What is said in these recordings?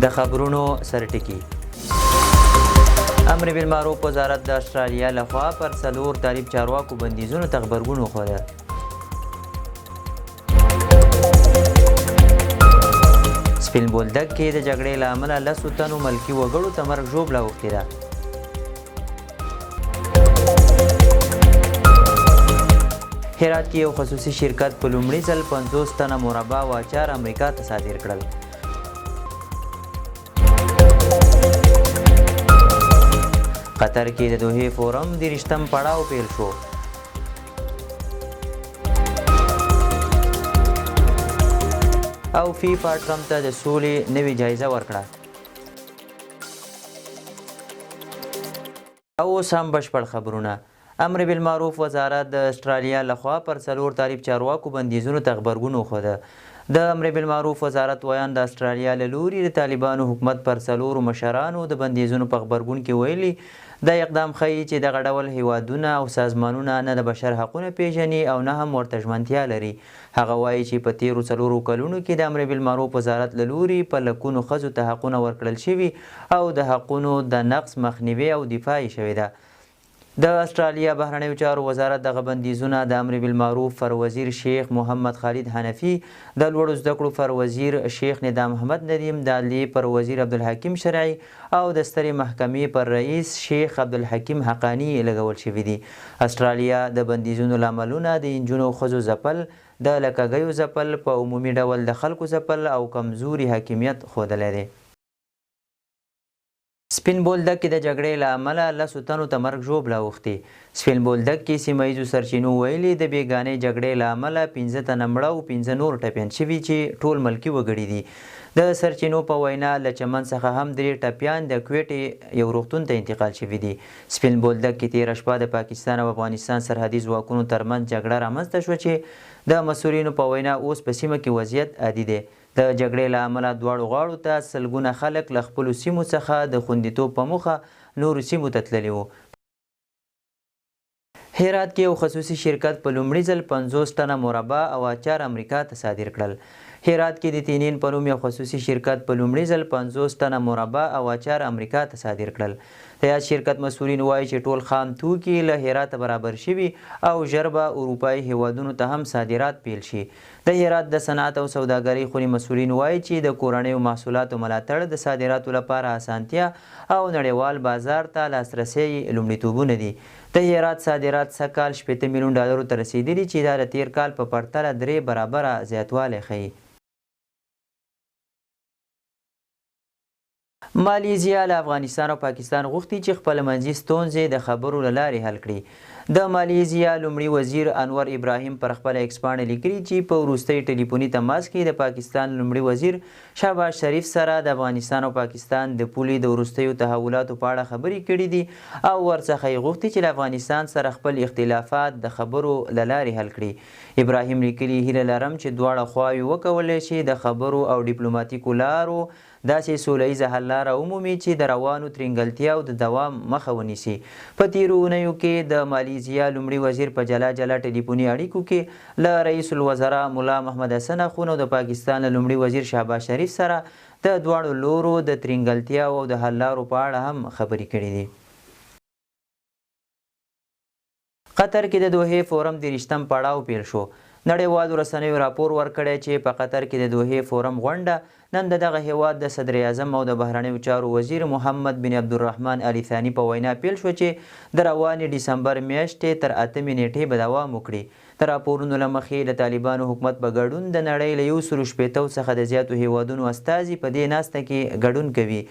د خبرونو سرټکی امر بالمعروف وزارت د استرالیا لخوا پر څلور طالب چارواکو بندیزونو ته غبرګون وښوده. سپین بولدک کې د جګړې له امله لسو تنو ملکي وګړو ته مرګ ژوبله اوښتې ده. هرات کې یو خصوصي شرکت په لومړي ځل 50 تنه مربا او اچار امریکا ته صادر کړل. قطر کې د دوحې فورم 30م پړاو پیل شو. او فیفا ټرمپ ته د سولې نوې جایزه ورکړه. او اوس هم بشپړ خبرونه. امر بالمعروف وزارت د استرالیا لخوا پر څلور طالب چارواکو بندیزونو ته غبرګون وښوده. د امر بالمعروف وزارت ویان د استرالیا له لوري د طالبانو حکومت پر څلورو مشرانو د بندیزونو په غبرګون کې ویلي دا اقدام ښیي چې دغه ډول هیوادونه او سازمانونه نه د بشر حقونه پیژني او نه هم ورته ژمنتیا لري. هغه وایي چې په تیرو څلورو کلونو کې د امر بالمعروف وزارت له لوري په لکونو ښځو ته حقونه ورکړل شوي او د حقونو د نقض مخنیوي او دفاع یې شوې ده. د استرالیا بهرنیو چارو وزارت دغه بندیزونه د امر بالمعروف فر وزیر شیخ محمد خالد حنفي، د لوړو زده کړو فر وزیر شیخ ندام احمد ندیم، د عدلیې پر وزیر عبدالحکیم شرعي او د سترې محکمې پر رئیس شیخ عبدالحکیم حقانی لګول شوي دي. استرالیا د بندیزونو له املونه د نجونو او ښځو ځپل، د لکهګیو ځپل، په عمومي ډول د خلکو ځپل او کمزوري حاکمیت ښودلی دی. سپین بولدک کې د جګړې له امله لسو تنو ته مرګ ژوبله اوښتې. سپین بولدک کې سیمه ییزو سرچینو ویلي د بېګانۍ جګړې له امله 15 تنه مړه او 15 نور ټپیان شوي چې ټول ملکي وګړي دي. د سرچینو په وینا له چمن څخه هم 3 ټپیان د کویټې یو روغتون ته انتقال شوي دي. سپین بولدک کې تېره شپه د پاکستان او افغانستان سرحدي ځواکونو ترمنځ جګړه رامنځته شوه چې د مسؤلینو په وینا اوس په سیمه کې وضعیت عادي دی. د جګړې له امله دواړو غاړو ته سلګونه خلک له خپلو سیمو څخه د خوندیتوب په موخه نورو سیمو ته تللي وو. هرات کې یو خصوصي شرکت په لومړي ځل 50 ټنه مربا او اچار امریکا ته صادر کړل. هرات کې د تینین په نوم یو خصوصي شرکت په لومړي ځل 50 ټنه مربا او اچار امریکا ته صادر کړل. د یاد شرکت مسؤلین وایي چې ټول خام توکي له هراته برابر شوي او ژر به اروپایي هیوادونو ته هم صادرات پیل شي. د هرات د صنعت او سوداګرۍ خونې مسؤلین وایي چې د کورنیو محصولاتو ملاتړ د صادراتو لپاره اسانتیا او نړیوال بازار ته لاسرسی لومړیتوبونه دي. د هرات صادرات سږ کال 80 میلیون ډالرو ته رسیدلي چې دا د تیر کال په پرتله 3 برابره زیاتوالی ښیي. مالیزیا له افغانستان او پاکستان غوښتي چې خپل منځي ستونزې د خبرو له لارې حل کړي. د مالیزیا لومړي وزیر انور ابراهیم پر خپل ایکس پاڼه لیکلي چې په وروستي ټلیفوني تماس کې د پاکستان لومړي وزیر شهباز شریف سره د افغانستان او پاکستان د پولې د وروستیو تحولاتو په اړه خبرې کړې دي او ورڅخه یې غوښتي چې له افغانستان سره خپل اختلافات د خبرو له لارې حل کړي. ابراهیم لیکلي هیله لرم چې دواړه خواوې وکولی شي د خبرو او ډیپلوماتیکو لارو داسې سوله ییزه حل لاره ومومي چې د روانو ترینګلتیاو د دوام مخه ونیسي. په تیرو اونیو کې د مالیزیا لومړي وزیر په جلا جلا ټلیفوني اړیکو کې له رئیس الوزرا ملا محمد حسن اخون او د پاکستان لومړي وزیر شهباز شریف سره د دواړو لورو د ترینګلتیاو او د حل لارو په اړه هم خبرې کړې دي. قطر کې د دوحې فورم 30م پړاو پیل شو. نړیوالو رسنیو راپور ورکړی چې په قطر کې د دوحې فورم غونډه نن دغه هیواد د صدر اعظم او د بهرنیو چارو وزیر محمد بن عبدالرحمن ال ثاني په وینا پیل شو چې د روانې ډسمبر میاشتې تر 8 نیټې به دوام وکړي. د راپورونو له مخې د طالبانو حکومت په ګډون د نړۍ له 160 څخه د زیاتو هیوادونو استازي په دې ناسته کې ګډون کوي.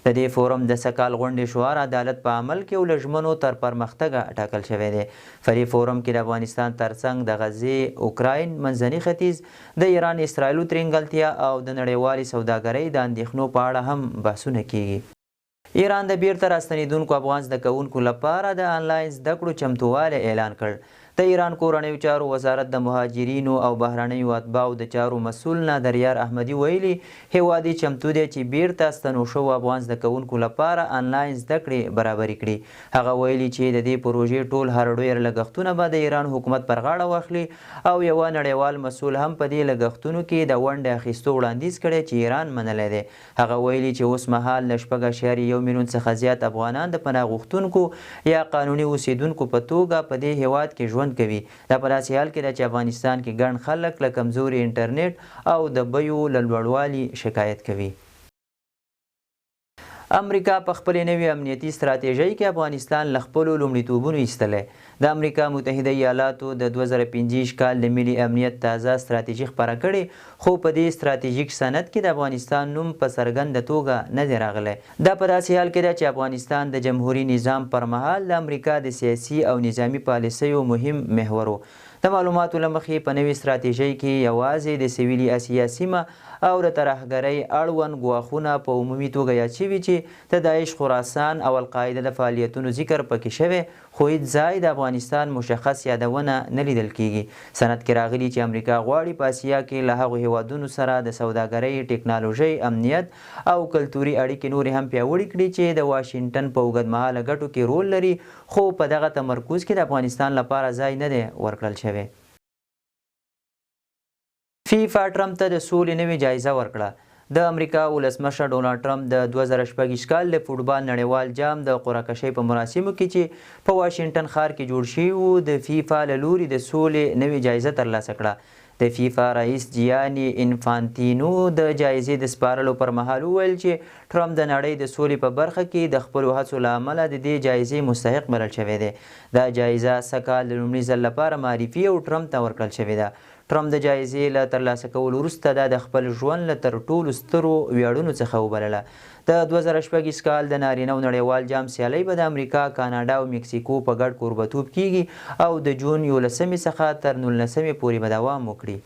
د دې فورم د سږ کال غونډې شعار عدالت په عمل کې او له ژمنو تر پرمختګه ټاکل شوی دی. په دې فورم کې د افغانستان ترڅنګ د غزې، اوکراین، منځني ختیځ، د ایران اسرایلو ترینګلتیا او د نړیوالې سوداګرۍ د اندېښنو په اړه هم بحثونه کیږي. ایران د بیرته راستنېدونکو افغان زده کوونکو لپاره د آنلاین زده کړو چمتووالی اعلان کړ. د ایران کورنیو چارو وزارت د مهاجرینو او بهرنیو اتباعو د چارو مسؤل نادریار احمدي ویلي هیواد یې چمتو دی چې بیرته ستنو شوو افغان زده کوونکو لپاره آنلاین زده کړې برابرې کړي. هغه ویلي چې د دې پروژې ټول هر ډیر لګښتونه به د ایران حکومت پر غاړه واخلي او یوه نړیوال مسؤل هم په دې لګښتونو کې د ونډې اخیستو وړاندیز کړی چې ایران منلی دی. هغه ویلي چې اوس مهال له 6.1 میلیون څخه زیات افغانان د پناه غوښتونکو یا قانوني اوسیدونکو په توګه په دې هیواد کې ژوند کوي. دا په داسې حال کې ده چې افغانستان کې ګڼ خلک له کمزوري انټرنیټ او د بیو له لوړوالي شکایت کوي. امریکا په خپلې نوې امنیتي ستراتیژۍ کې افغانستان له خپلو لومړیتوبونو ایستلی. د امریکا متحده ایالاتو د 2025 کال د ملي امنیت تازه ستراتیژي خپره کړې خو په دې ستراتیژیک سند کې د افغانستان نوم په څرګنده توګه نه دی راغلی. دا په داسې حال کې ده چې افغانستان د جمهوري نظام پر مهال د امریکا د سیاسي او نظامي پالیسیو مهم محور و. د معلوماتو له مخې په نوې ستراتیژۍ کې یوازې د سویلي اسیا سیمه او د ترهګرۍ اړوند ګواښونه په عمومي توګه یاد شوي چې د داعش خراسان او القاعده د فعالیتونو ذکر پکې شوی خو هیڅ ځای د افغانستان مشخص یادونه نه لیدل کیږي. سند کې راغلي چې امریکا غواړي په اسیا کې له هغو هیوادونو سره د سوداګرۍ، ټکنالوژۍ، امنیت او کلتوري اړیکې نورې هم پیاوړې کړي چې د واشنګټن په اوږدمهاله ګټو کې رول لري خو په دغه تمرکز کې د افغانستان لپاره ځای نه دی ورکړل شوی. فیفا ټرمپ ته د سولې نوې جایزه ورکړه. د امریکا ولسمشر ډونالډ ټرمپ د 2026 کال د فوټبال نړیوال جام د قرعه کشۍ په مراسمو کې چې په واشنګټن ښار کې جوړ شوي وو د فیفا له لوري د سولې نوې جایزه ترلاسه کړه. د فیفا رئیس جیاني انفانتینو د جایزې د سپارلو پر مهال وویل چې ټرمپ د نړۍ د سولې په برخه کې د خپلو هڅو له امله د دې جایزې مستحق بلل شوی دی. دا جایزه سږ کال د لومړي ځل لپاره معرفي او ټرمپ ته ورکړل شوې ده. ټرمپ د جایزې له ترلاسه کولو وروسته دا د خپل ژوند له تر ټولو سترو ویاړونو څخه وبلله. د 2026 کال د نارینهو نړیوال جام سیالۍ به د امریکا، کاناډا او مکسیکو په ګډ کوربتوب کیږي او د جون 11 څخه تر 19 پورې به دوام وکړي.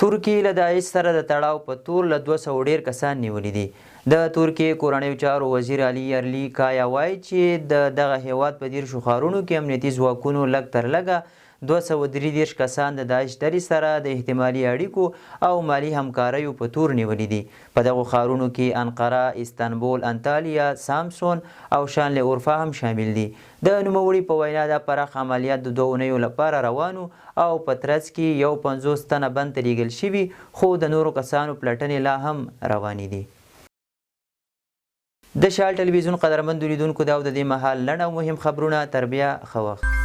ترکیې له داعش سره د تړاو په تور له 200 ډیر کسان نیولي دي. د ترکیې کورنیو چارو وزیر علي ارلی کایا وایي چې د دغه هیواد په 13 ښارونو کې امنیتي ځواکونو لږ تر لږه 233 کسان د داعش ډلې سره د احتمالي اړیکو او مالي همکاریو په تور نیولي دي. په دغو ښارونو کې انقره، استانبول، انطالیا، سامسون او شانل اورفا هم شامل دي. د نوموړي په وینا دا پراخ عملیات د 2 اونیو لپاره روانو او په ترڅ کې یو 50 تنه بند ته لیږل شوي خو د نورو کسانو پلټنې لا هم روانې دي. د شال ټلویزیون قدرمندو لیدونکو دا د دې مهال لنډ او مهم خبرونه تر بیا ښه وخت.